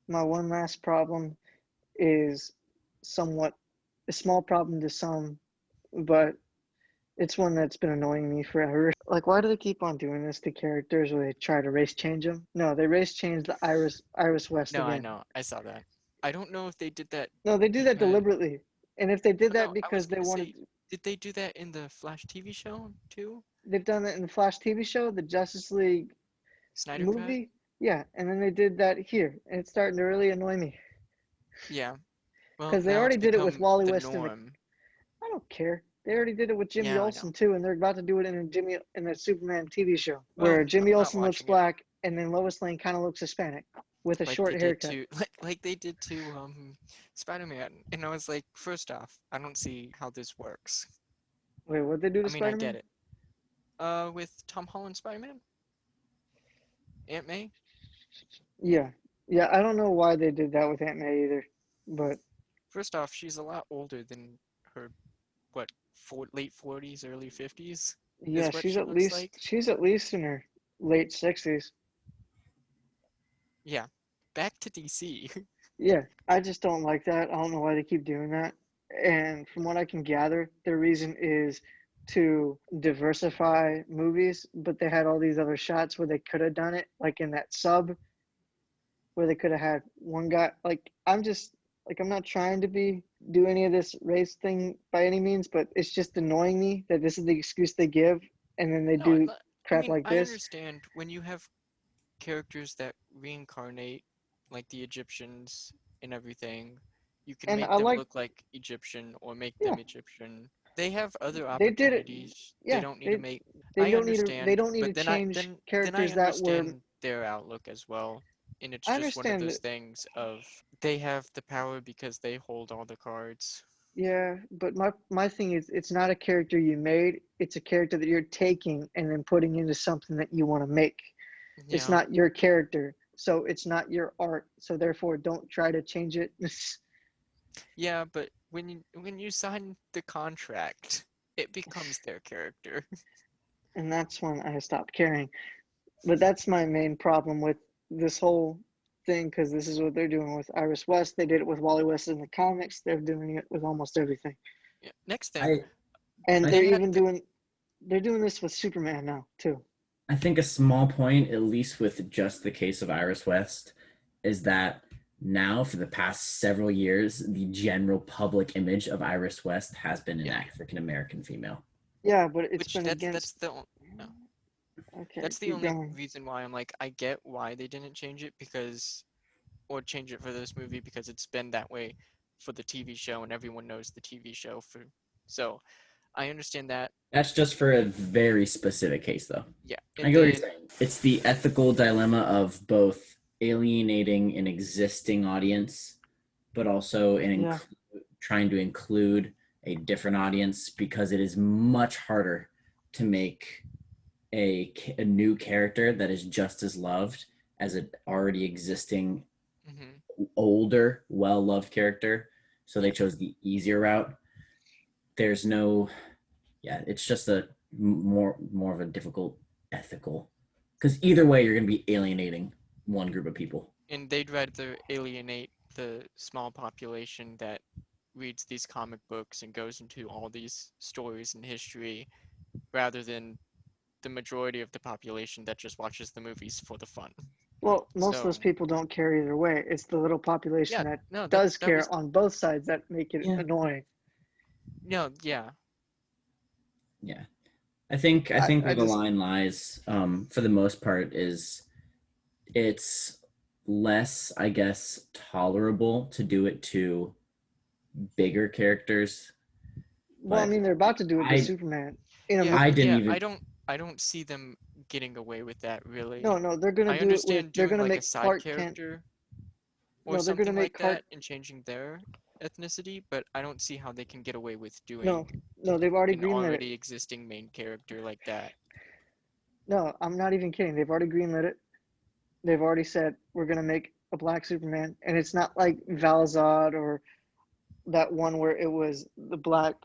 my one last problem is somewhat a small problem to some, but it's one that's been annoying me forever. Like, why do they keep on doing this to characters where they try to race change them? No, they race change the Iris West No, I again. know. I saw that. I don't know if they did that No, they do that because deliberately. And if they did no, that I was because they gonna wanted, say, did they do that in the Flash TV show too? they've done it in the Flash TV show, the Justice League Snyder Cut? movie. Yeah, and then they did that here, and it's starting to really annoy me Yeah. Well, because they now it's already did it with become Wally the West in the. norm. I don't care. They already did it with Jimmy Yeah, I know. Olsen too, and they're about to do it in a Superman TV show Well, where Jimmy I'm not Olsen looks watching it black and then Lois Lane kind of looks Hispanic with a like they short did haircut. to like they did to Spider-Man. And I was like, first off, I don't see how this works. Wait, what they do I to mean, I Spider get Man? it. With Tom Holland Spider-Man, Aunt May. Yeah, yeah. I don't know why they did that with Aunt May either, but First off, she's a lot older than her what late 40s, early 50s yeah, is what she looks like. she's at least in her late 60s. Yeah. Back to DC. Yeah, I just don't like that. I don't know why they keep doing that. And from what I can gather, the reason is to diversify movies, but they had all these other shots where they could have done it, like in that sub, where they could have had one guy. Like, I'm just, like, I'm not trying to do any of this race thing by any means, but it's just annoying me that this is the excuse they give, and then they No, do I crap mean, like I this. understand when you have characters that reincarnate, like the Egyptians and everything, you can And make I them like, look like Egyptian or make yeah, them Egyptian. They have other they did it. opportunities. They Yeah, don't need to make. they I don't need to they understand, don't need to but then I change then I characters that were. understand their outlook as well. And it's I just one of understand those that. things of they have the power because they hold all the cards. Yeah, but my thing is, it's not a character you made. It's a character that you're taking and then putting into something that you want to make. It's Yeah. not your character, so it's not your art. So therefore, don't try to change it. Yeah, but when you sign the contract, it becomes their character. And that's when I stopped caring. But that's my main problem with this whole thing because this is what they're doing with Iris West. They did it with Wally West in the comics. They're doing it with almost everything, Yeah. Next thing, I and I they're they think had even the doing this with Superman now too. I think a small point, at least with just the case of Iris West, is that now for the past several years, the general public image of Iris West has been an yeah, African American female. Yeah, but it's which been against. no, Okay, that's the keep only going. reason why I'm like I get why they didn't change it because or change it for this movie because it's been that way for the TV show and everyone knows the TV show for so I understand that. That's just for a very specific case, though. Yeah, I and get what you're then saying. It's the ethical dilemma of both alienating an existing audience, but also Yeah, trying to include a different audience because it is much harder to make a new character that is just as loved as an already existing mhm, older well loved character, so they yeah, chose the easier route. There's no, yeah, it's just a more of a difficult ethical, because either way you're going to be alienating one group of people. and they'd rather alienate the small population that reads these comic books and goes into all these stories and history rather than the majority of the population that just watches the movies for the fun. well, most of those So people don't care either way. It's the little population yeah, that no, that does that was care on both sides that make it Yeah, annoying. no, yeah, yeah. I think I where the just line lies, for the most part, is it's less, I guess, tolerable to do it to bigger characters. well, I But mean, they're about to do it to I Superman in a yeah, I didn't yeah. even. I don't see them getting away with that really. no, they're gonna I do it with understand they're doing gonna like a make side Clark Kent. character or No, they're gonna something make like Clark. that and changing their ethnicity, but I don't see how they can get away with No, doing no, they've already an greenlit it. already existing main character like that. No, I'm not even kidding. They've already greenlit it. They've already said we're gonna make a black Superman, and it's not like Valzad or that one where it was the black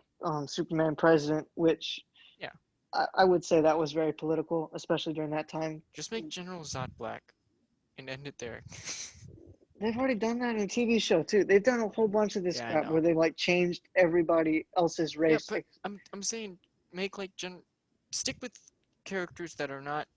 Superman president, which Yeah, I would say that was very political, especially during that time. just make General Zod black and end it there. They've already done that in a TV show too. They've done a whole bunch of this Yeah, I crap know. where they like changed everybody else's Yeah, race. but I'm saying make like stick with characters that are not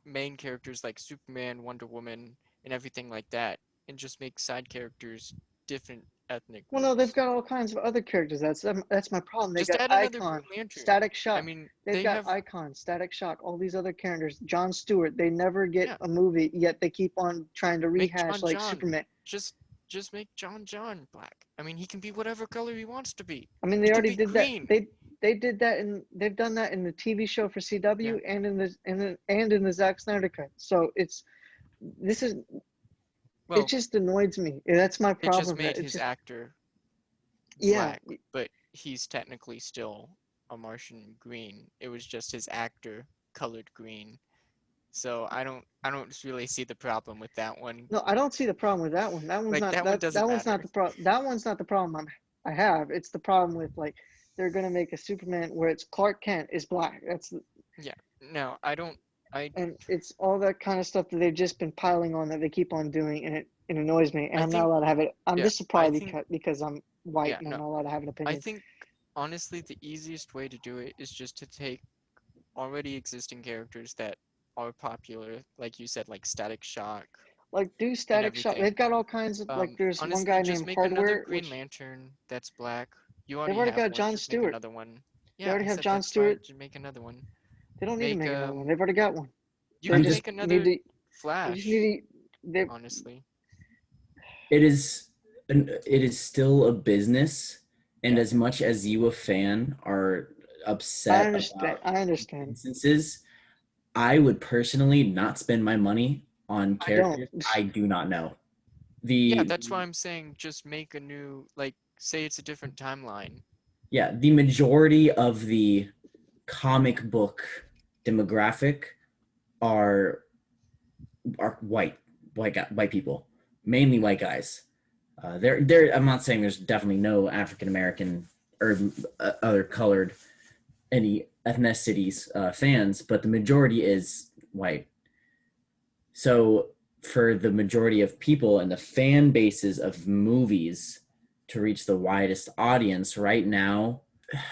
main characters like Superman, Wonder Woman, and everything like that, and just make side characters different ethnic Well, no, they've groups. got all kinds of other characters. That's my problem. They Just got add another Icon, Green Lantern. Static I Shock. mean, They've they got have Icon, Static Shock, all these other characters. John Stewart. They never get yeah, a movie, yet they keep on trying to make rehash John like John. Superman. Just just make John black. I mean, he can be whatever color he wants to be. I mean, He they can already be did that. green. They did that in they've done that in the TV show for Yeah. CW and in the Zack Snyder cut. So this is it Well, just annoys me. That's my it just problem. made That it's his just actor yeah. black, but he's technically still a Martian green. It was just his actor colored green. So I don't really see the problem with that one. No, I don't see the problem with that one. Like that one doesn't That one's not matter. the problem. That one's not the problem I have. It's the problem with like they're gonna make a Superman where it's Clark Kent is black. Yeah. No, I don't I And it's all that kind of stuff that they've just been piling on that they keep on doing, and it annoys me. And I I'm not think allowed to have it. yeah, This will I probably be think cut because I'm white yeah, and I'm no. not allowed to have an I opinion. think honestly the easiest way to do it is just to take already existing characters that are popular, like you said, like Static Shock Like do and Static Shock. everything. They've got all kinds of like. There's one Honestly, guy just named make another Hardware, Green which Lantern that's black. You they've already already have got one, John just make Stewart. another one. They Yeah, already I have said John that's why Stewart. just make another one. They don't need to Make make another one. They've already got one. you They I'm can just just make need another to. They just Flash, need to. They honestly. it is it is still a business, and Yeah. as much as you a fan are I upset understand. about I understand. instances, I would personally not spend my money on I don't. characters I do not know. Yeah, The that's why I'm saying just make a new, like, say it's a different timeline. Yeah, the majority of the comic book demographic are white people, mainly white guys. There. I'm not saying there's definitely no African American or other colored any ethnicities fans, but the majority is white. So for the majority of people and the fan bases of movies to reach the widest audience right now,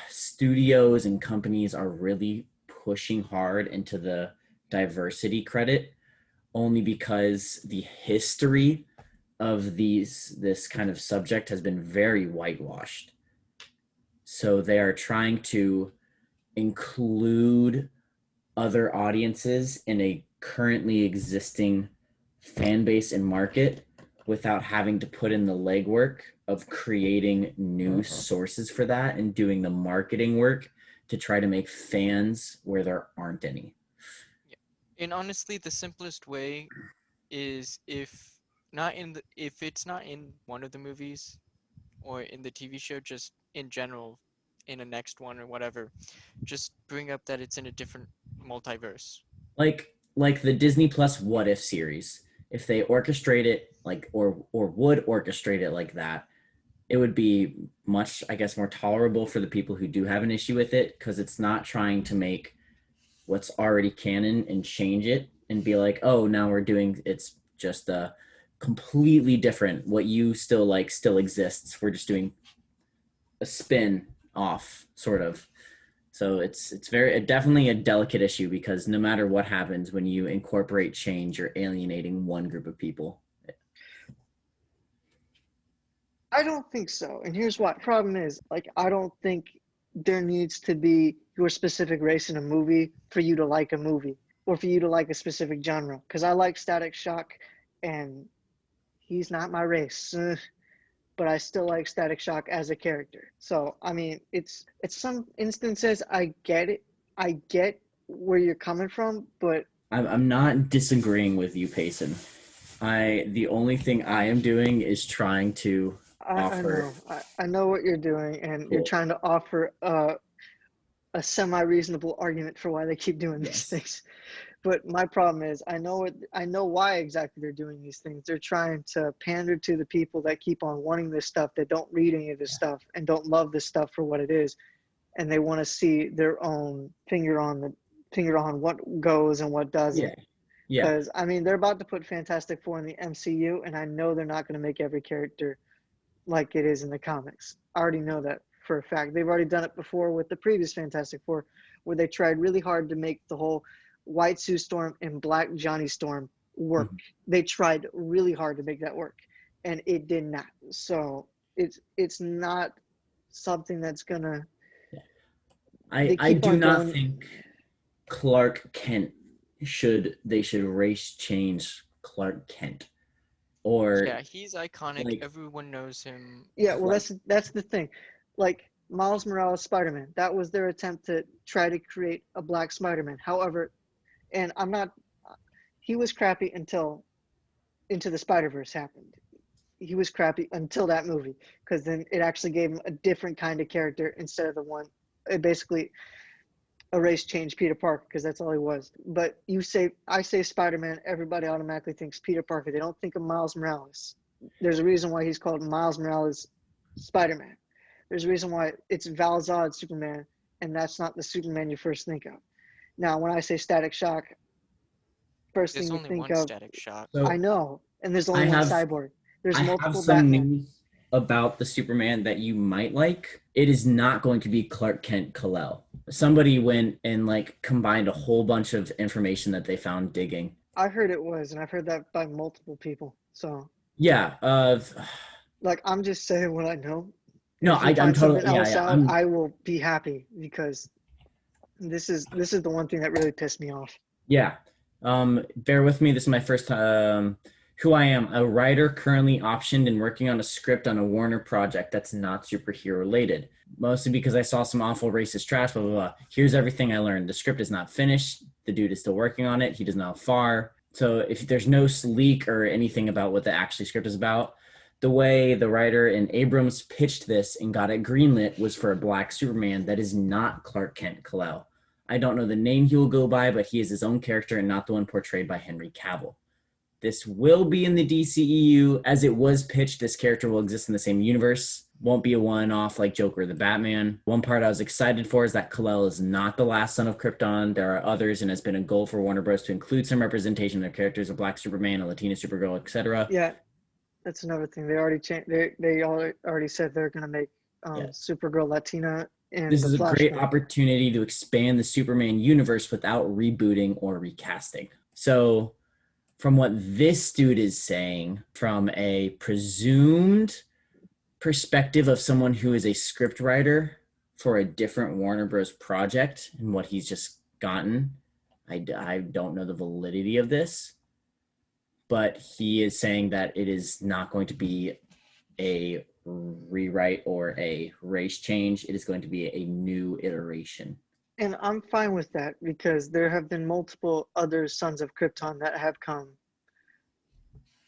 studios and companies are really pushing hard into the diversity credit only because the history of this kind of subject has been very whitewashed. So they are trying to include other audiences in a currently existing fan base and market without having to put in the legwork of creating new sources for that and doing the marketing work to try to make fans where there aren't any. And honestly, the simplest way is if it's not in one of the movies or in the TV show, just in general, in a next one or whatever, just bring up that it's in a different multiverse. Like the Disney Plus What If series. If they orchestrate it like or would orchestrate it like that, it would be much, I guess, more tolerable for the people who do have an issue with it because it's not trying to make what's already canon and change it and be like, oh, now we're doing it's just a completely different. What you still like still exists. We're just doing a spin off, sort of. So it's very definitely a delicate issue because no matter what happens when you incorporate change, you're alienating one group of people. I don't think so. And here's why. Problem is, like, I don't think there needs to be your specific race in a movie for you to like a movie or for you to like a specific genre. Because I like Static Shock, and he's not my race, but I still like Static Shock as a character. So I mean, it's some instances I get it. I get where you're coming from, but I'm not disagreeing with you, Payson. The only thing I am doing is trying to I offer know I know what you're doing, and you're cool. trying to offer a semi-reasonable argument for why they keep doing these Yes. things. But my problem is I know why exactly they're doing these things. They're trying to pander to the people that keep on wanting this stuff, that don't read any of this stuff and don't love this stuff for what it is, and they want to see their own finger on what goes and what Yeah. doesn't. Yeah. Because I mean, they're about to put Fantastic Four in the MCU, and I know they're not going to make every character like it is in the comics. I already know that for a fact. They've already done it before with the previous Fantastic Four, where they tried really hard to make the whole White Sue Storm and Black Johnny Storm work. Mhm. They tried really hard to make that work, and it did not. So it's not something that's gonna. They I keep do on not going. think Clark Kent should race change Clark Kent, or Yeah, he's iconic. like Everyone knows him. Yeah, well, like that's the thing. Like Miles Morales Spider-Man, that was their attempt to try to create a black Spider-Man. However, and I'm not. He was crappy until Into the Spider-Verse happened. He was crappy until that movie because then it actually gave him a different kind of character instead of the one. It basically a race change Peter Parker because that's all he was. But I say Spider-Man, everybody automatically thinks Peter Parker. They don't think of Miles Morales. There's a reason why he's called Miles Morales Spider-Man. There's a reason why it's Val Zod Superman, and that's not the Superman you first think of. Now, when I say Static Shock, first thing There's you only think one of, Static Shock. I so know, and there's only I one have Cyborg. There's I have multiple some Batman. news about the Superman that you might like. It is not going to be Clark Kent Kal-El. Somebody went and like combined a whole bunch of information that they found digging. I heard it was, and I've heard that by multiple people. So, Yeah, like, I'm just saying what I know. And no, if you I'm find something totally else out, I'm I will be happy because this is the one thing that really pissed me off. yeah. Bear with me. This is my first who I am, a writer currently optioned and working on a script on a Warner project that's not superhero related. Mostly because I saw some awful racist trash, blah, blah, blah. Here's everything I learned. The script is not finished. The dude is still working on it. He doesn't know how far. So if there's no leak or anything about what the actual script is about, the way the writer and Abrams pitched this and got it greenlit was for a black Superman that is not Clark Kent Kal-El. I don't know the name he will go by, but he is his own character and not the one portrayed by Henry Cavill. This will be in the DCEU. As it was pitched, this character will exist in the same universe. Won't be a one-off like Joker or the Batman. One part I was excited for is that Kal-El is not the last son of Krypton. There are others, and it's been a goal for Warner Bros. To include some representation of their characters, a Black Superman, a Latina Supergirl, etc. Yeah, that's another thing. They already changed. They already said they're gonna make Yes. Supergirl Latina in This the is a great Flashpoint. opportunity to expand the Superman universe without rebooting or recasting. So, from what this dude is saying, from a presumed perspective of someone who is a script writer for a different Warner Bros. Project and what he's just gotten, I don't know the validity of this, but he is saying that it is not going to be a rewrite or a race change. It is going to be a new iteration. And I'm fine with that because there have been multiple other Sons of Krypton that have come.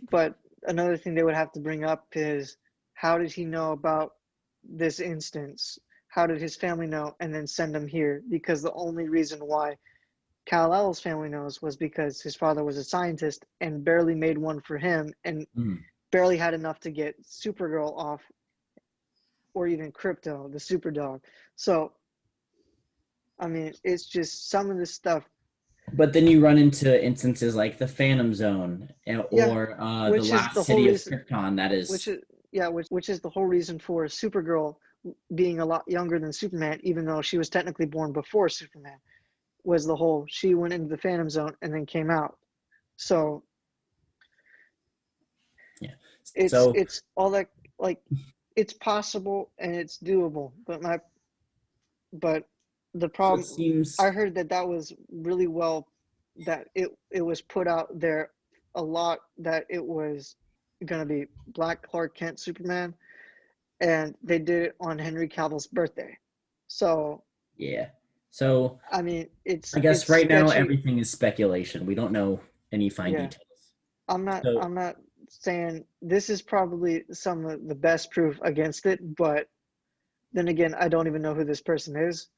But another thing they would have to bring up is how did he know about this instance? How did his family know and then send him here? Because the only reason why Kal-El's family knows was because his father was a scientist and barely made one for him and barely had enough to get Supergirl off or even Crypto, the super dog. So, I mean, it's just some of this stuff. But then you run into instances like the Phantom Zone Yeah, or the which is last the whole city of reason, Krypton. That which is, is yeah, which is the whole reason for Supergirl being a lot younger than Superman, even though she was technically born before Superman. Was the whole she went into the Phantom Zone and then came out. So yeah. it's So it's all that like it's possible and it's doable, but the so it problem seems I heard that was really well that it was put out there a lot that it was gonna be Black Clark Kent Superman, and they did it on Henry Cavill's birthday. So yeah. So I mean, I guess it's right now sketchy. everything is speculation. We don't know any fine Yeah, details. So I'm not saying this is probably some of the best proof against it, but then again, I don't even know who this person is.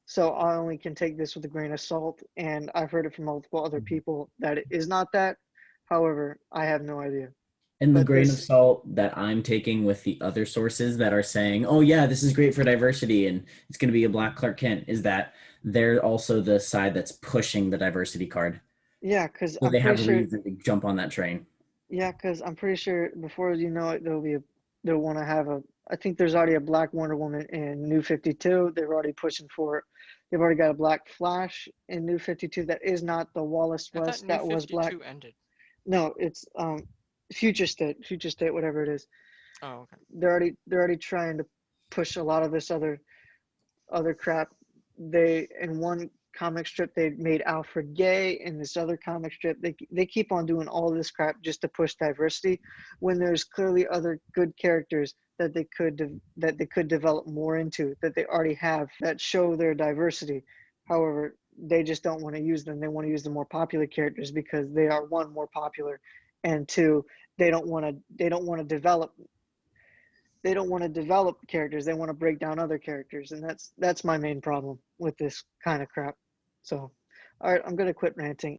So I only can take this with a grain of salt, and I've heard it from multiple other people that it is not that. However, I have no idea. and the But grain of this, salt that I'm taking with the other sources that are saying, "Oh yeah, this is great for diversity and it's going to be a Black Clark Kent," is that they're also the side that's pushing the diversity card. Yeah, because So I'm they pretty have sure. reason to jump on that train. Yeah, because I'm pretty sure before you know it, they'll want to have a. I think there's already a Black Wonder Woman in New 52. They're already pushing for. They've already got a Black Flash in New 52 that is not the Wallace I thought West New that was black. 52 ended. No, it's Future State, whatever it is. Oh, okay. They're already trying to push a lot of this other crap. They in one comic strip they made Alfred gay. In this other comic strip, they keep on doing all this crap just to push diversity, when there's clearly other good characters that they could develop more into, that they already have, that show their diversity. However, they just don't want to use them. They want to use the more popular characters because they are, one, more popular, and two, they don't want to develop characters. They want to break down other characters, and that's my main problem with this kind of crap. So, all right, I'm gonna quit ranting.